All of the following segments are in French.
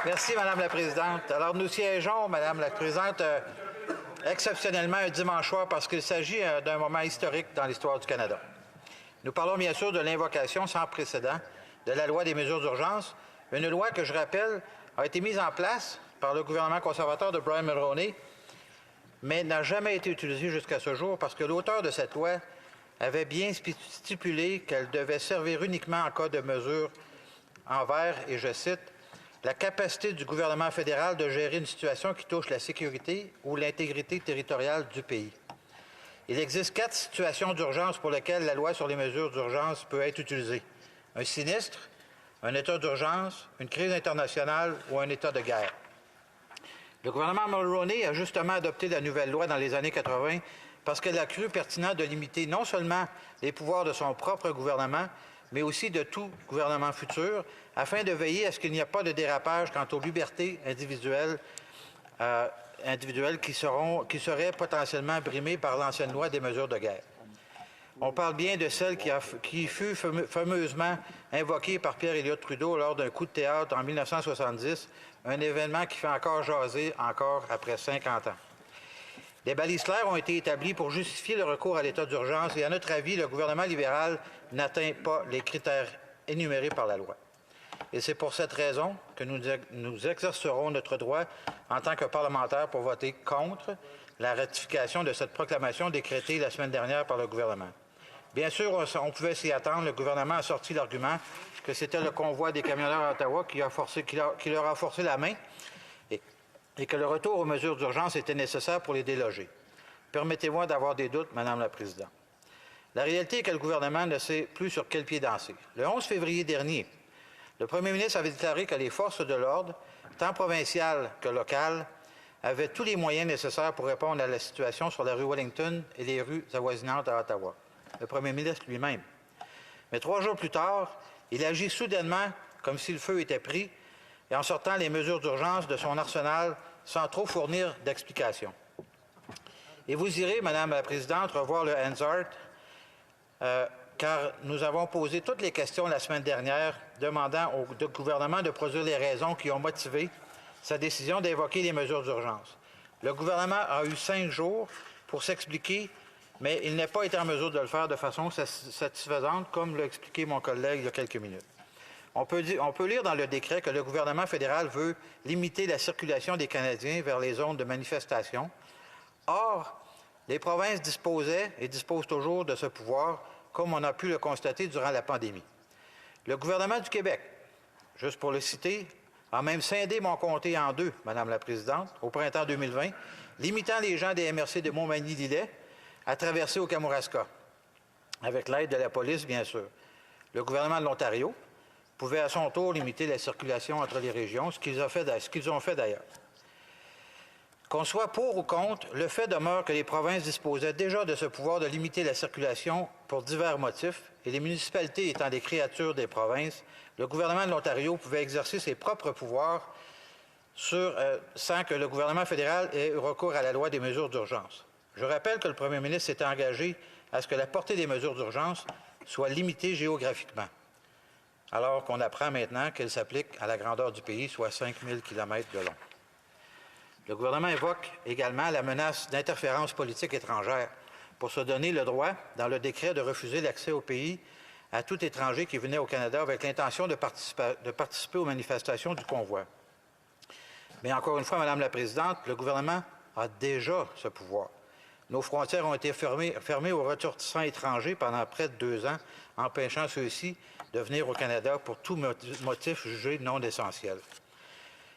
Merci, Madame la Présidente. Alors, nous siégeons, Madame la Présidente, exceptionnellement un dimanche soir parce qu'il s'agit d'un moment historique dans l'histoire du Canada. Nous parlons bien sûr de l'invocation sans précédent de la loi des mesures d'urgence, une loi que, je rappelle, a été mise en place par le gouvernement conservateur de Brian Mulroney, mais n'a jamais été utilisée jusqu'à ce jour parce que l'auteur de cette loi avait bien stipulé qu'elle devait servir uniquement en cas de mesure envers, et je cite, la capacité du gouvernement fédéral de gérer une situation qui touche la sécurité ou l'intégrité territoriale du pays. Il existe 4 situations d'urgence pour lesquelles la loi sur les mesures d'urgence peut être utilisée. Un sinistre, un état d'urgence, une crise internationale ou un état de guerre. Le gouvernement Mulroney a justement adopté la nouvelle loi dans les années 80 parce qu'elle a cru pertinent de limiter non seulement les pouvoirs de son propre gouvernement, mais aussi de tout gouvernement futur, afin de veiller à ce qu'il n'y ait pas de dérapage quant aux libertés individuelles, qui seraient potentiellement brimées par l'ancienne loi des mesures de guerre. On parle bien de celle qui fut fameusement invoquée par Pierre-Éliott Trudeau lors d'un coup de théâtre en 1970, un événement qui fait encore jaser encore après 50 ans. Des balises claires ont été établies pour justifier le recours à l'état d'urgence et, à notre avis, le gouvernement libéral n'atteint pas les critères énumérés par la loi. Et c'est pour cette raison que nous exercerons notre droit en tant que parlementaires pour voter contre la ratification de cette proclamation décrétée la semaine dernière par le gouvernement. Bien sûr, on pouvait s'y attendre. Le gouvernement a sorti l'argument que c'était le convoi des camionneurs à Ottawa qui leur a forcé la main et que le retour aux mesures d'urgence était nécessaire pour les déloger. Permettez-moi d'avoir des doutes, Madame la Présidente. La réalité est que le gouvernement ne sait plus sur quel pied danser. Le 11 février dernier, le premier ministre avait déclaré que les forces de l'ordre, tant provinciales que locales, avaient tous les moyens nécessaires pour répondre à la situation sur la rue Wellington et les rues avoisinantes à Ottawa. Le premier ministre lui-même. Mais 3 jours plus tard, il agit soudainement comme si le feu était pris et en sortant les mesures d'urgence de son arsenal sans trop fournir d'explications. Et vous irez, Madame la Présidente, revoir le Hansard, car nous avons posé toutes les questions la semaine dernière demandant au gouvernement de produire les raisons qui ont motivé sa décision d'évoquer les mesures d'urgence. Le gouvernement a eu 5 jours pour s'expliquer, mais il n'a pas été en mesure de le faire de façon satisfaisante, comme l'a expliqué mon collègue il y a quelques minutes. On peut lire dans le décret que le gouvernement fédéral veut limiter la circulation des Canadiens vers les zones de manifestation. Or, les provinces disposaient et disposent toujours de ce pouvoir, comme on a pu le constater durant la pandémie. Le gouvernement du Québec, juste pour le citer, a même scindé mon comté en 2, Madame la Présidente, au printemps 2020, limitant les gens des MRC de Montmagny-Lillet à traverser au Kamouraska, avec l'aide de la police, bien sûr. Le gouvernement de l'Ontario pouvait à son tour limiter la circulation entre les régions, ce qu'ils ont fait d'ailleurs. Qu'on soit pour ou contre, le fait demeure que les provinces disposaient déjà de ce pouvoir de limiter la circulation pour divers motifs, et les municipalités étant des créatures des provinces, le gouvernement de l'Ontario pouvait exercer ses propres pouvoirs sans que le gouvernement fédéral ait eu recours à la loi des mesures d'urgence. Je rappelle que le premier ministre s'était engagé à ce que la portée des mesures d'urgence soit limitée géographiquement, alors qu'on apprend maintenant qu'elle s'applique à la grandeur du pays, soit 5000 km de long. Le gouvernement évoque également la menace d'interférence politique étrangère pour se donner le droit, dans le décret, de refuser l'accès au pays à tout étranger qui venait au Canada avec l'intention de participer aux manifestations du convoi. Mais encore une fois, Madame la Présidente, le gouvernement a déjà ce pouvoir. Nos frontières ont été fermées aux ressortissants étrangers pendant près de 2 ans, empêchant ceux-ci de venir au Canada pour tout motif jugé non essentiel.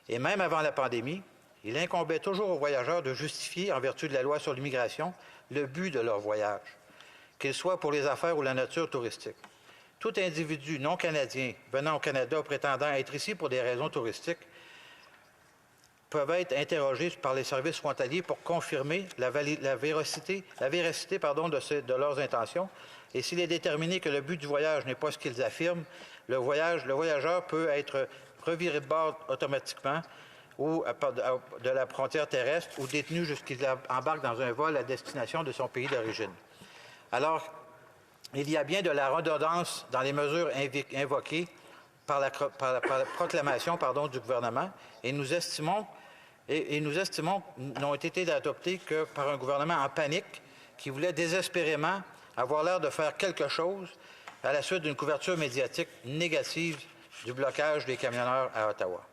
Et même avant la pandémie, il incombait toujours aux voyageurs de justifier, en vertu de la loi sur l'immigration, le but de leur voyage, qu'il soit pour les affaires ou la nature touristique. Tout individu non canadien venant au Canada prétendant être ici pour des raisons touristiques peuvent être interrogés par les services frontaliers pour confirmer la véracité de leurs intentions. Et s'il est déterminé que le but du voyage n'est pas ce qu'ils affirment, le voyageur peut être reviré de bord automatiquement ou de la frontière terrestre ou détenu jusqu'il embarque dans un vol à destination de son pays d'origine. Alors, il y a bien de la redondance dans les mesures invoquées par la proclamation du gouvernement et nous estimons n'ont été adoptés que par un gouvernement en panique qui voulait désespérément avoir l'air de faire quelque chose à la suite d'une couverture médiatique négative du blocage des camionneurs à Ottawa.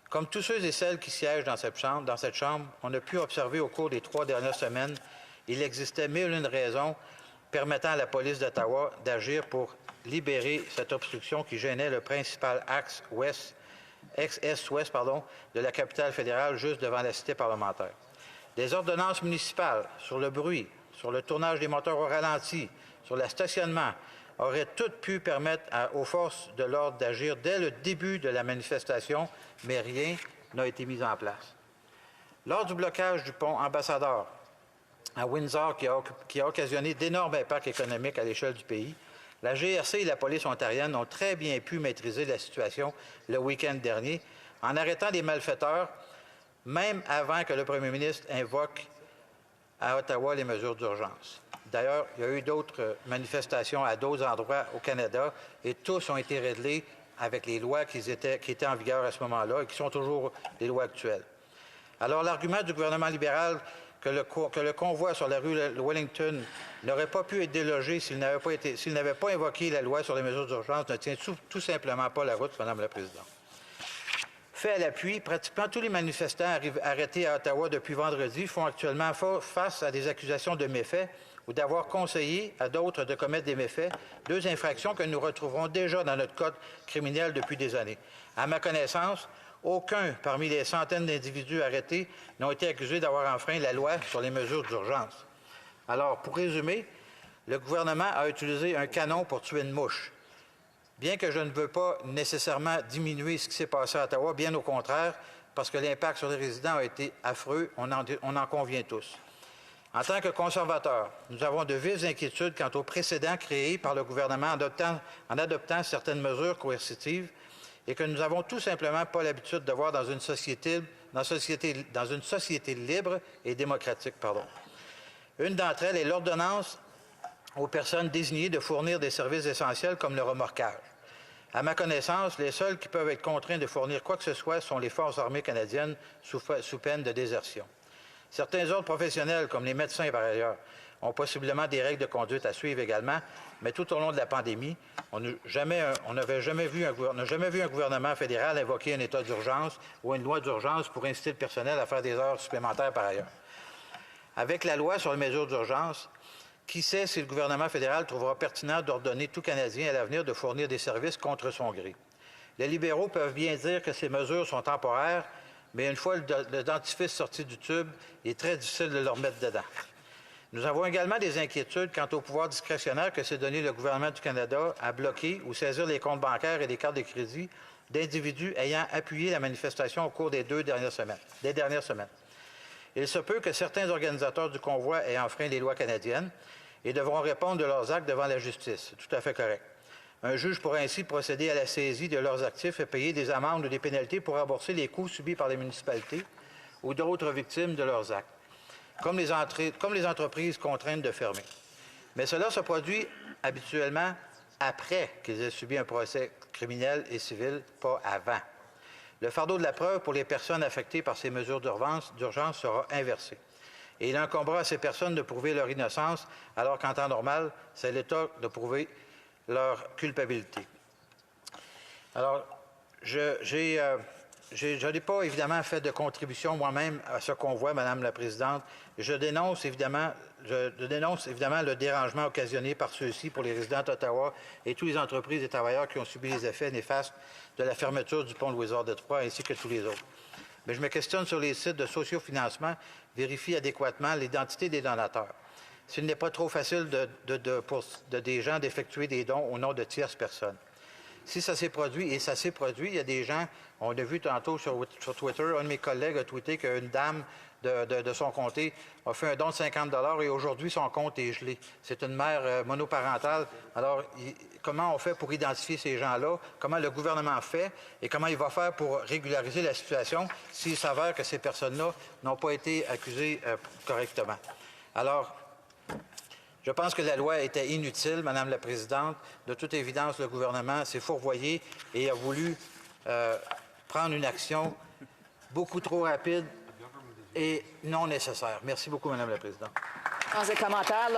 Comme tous ceux et celles qui siègent dans cette chambre, on a pu observer au cours des 3 dernières semaines, il existait mille et une raisons permettant à la police d'Ottawa d'agir pour libérer cette obstruction qui gênait le principal axe est-ouest de la capitale fédérale juste devant la cité parlementaire. Des ordonnances municipales sur le bruit, sur le tournage des moteurs au ralenti, sur le stationnement, auraient toutes pu permettre aux forces de l'ordre d'agir dès le début de la manifestation, mais rien n'a été mis en place. Lors du blocage du pont Ambassadeur à Windsor, qui a occasionné d'énormes impacts économiques à l'échelle du pays, la GRC et la police ontarienne ont très bien pu maîtriser la situation le week-end dernier en arrêtant des malfaiteurs, même avant que le premier ministre invoque à Ottawa les mesures d'urgence. D'ailleurs, il y a eu d'autres manifestations à d'autres endroits au Canada et tous ont été réglés avec les lois qui étaient en vigueur à ce moment-là et qui sont toujours les lois actuelles. Alors, l'argument du gouvernement libéral que le convoi sur la rue Wellington n'aurait pas pu être délogé s'il n'avait pas invoqué la loi sur les mesures d'urgence ne tient tout simplement pas la route, Mme la Présidente. Fait à l'appui, pratiquement tous les manifestants arrêtés à Ottawa depuis vendredi font actuellement face à des accusations de méfaits ou d'avoir conseillé à d'autres de commettre des méfaits, 2 infractions que nous retrouverons déjà dans notre code criminel depuis des années. À ma connaissance, aucun parmi les centaines d'individus arrêtés n'ont été accusés d'avoir enfreint la loi sur les mesures d'urgence. Alors, pour résumer, le gouvernement a utilisé un canon pour tuer une mouche. Bien que je ne veux pas nécessairement diminuer ce qui s'est passé à Ottawa, bien au contraire, parce que l'impact sur les résidents a été affreux, on en convient tous. En tant que conservateurs, nous avons de vives inquiétudes quant aux précédents créés par le gouvernement en adoptant certaines mesures coercitives et que nous n'avons tout simplement pas l'habitude de voir dans une société libre et démocratique. Une d'entre elles est l'ordonnance aux personnes désignées de fournir des services essentiels comme le remorquage. À ma connaissance, les seuls qui peuvent être contraints de fournir quoi que ce soit sont les Forces armées canadiennes sous peine de désertion. Certains autres professionnels, comme les médecins par ailleurs, ont possiblement des règles de conduite à suivre également, mais tout au long de la pandémie, on n'a jamais vu un gouvernement fédéral invoquer un état d'urgence ou une loi d'urgence pour inciter le personnel à faire des heures supplémentaires par ailleurs. Avec la loi sur les mesures d'urgence, qui sait si le gouvernement fédéral trouvera pertinent d'ordonner tout Canadien à l'avenir de fournir des services contre son gré. Les libéraux peuvent bien dire que ces mesures sont temporaires, mais une fois le dentifrice sorti du tube, il est très difficile de le remettre dedans. Nous avons également des inquiétudes quant au pouvoir discrétionnaire que s'est donné le gouvernement du Canada à bloquer ou saisir les comptes bancaires et les cartes de crédit d'individus ayant appuyé la manifestation au cours des dernières semaines. Il se peut que certains organisateurs du convoi aient enfreint les lois canadiennes et devront répondre de leurs actes devant la justice. C'est tout à fait correct. Un juge pourra ainsi procéder à la saisie de leurs actifs et payer des amendes ou des pénalités pour rembourser les coûts subis par les municipalités ou d'autres victimes de leurs actes, comme les entreprises contraintes de fermer. Mais cela se produit habituellement après qu'ils aient subi un procès criminel et civil, pas avant. Le fardeau de la preuve pour les personnes affectées par ces mesures d'urgence sera inversé. Et il incombera à ces personnes de prouver leur innocence, alors qu'en temps normal, c'est l'État de prouver leur culpabilité. Alors, je n'ai pas évidemment fait de contribution moi-même à ce convoi, Madame la Présidente. Je dénonce évidemment le dérangement occasionné par ceux-ci pour les résidents d'Ottawa et toutes les entreprises et travailleurs qui ont subi les effets néfastes de la fermeture du pont Louis-Hors de Troyes ainsi que tous les autres. Mais je me questionne sur les sites de sociofinancement, vérifie adéquatement l'identité des donateurs. S'il n'est pas trop facile pour des gens d'effectuer des dons au nom de tierces personnes. Si ça s'est produit, et ça s'est produit, il y a des gens, on l'a vu tantôt sur Twitter, un de mes collègues a tweeté qu'une dame de son comté a fait un don de 50 $ et aujourd'hui, son compte est gelé. C'est une mère monoparentale. Alors, comment on fait pour identifier ces gens-là? Comment le gouvernement fait? Et comment il va faire pour régulariser la situation s'il s'avère que ces personnes-là n'ont pas été accusées correctement? Alors, Je pense que la loi était inutile, Madame la Présidente. De toute évidence, le gouvernement s'est fourvoyé et a voulu prendre une action beaucoup trop rapide et non nécessaire. Merci beaucoup, Madame la Présidente. Commentaires.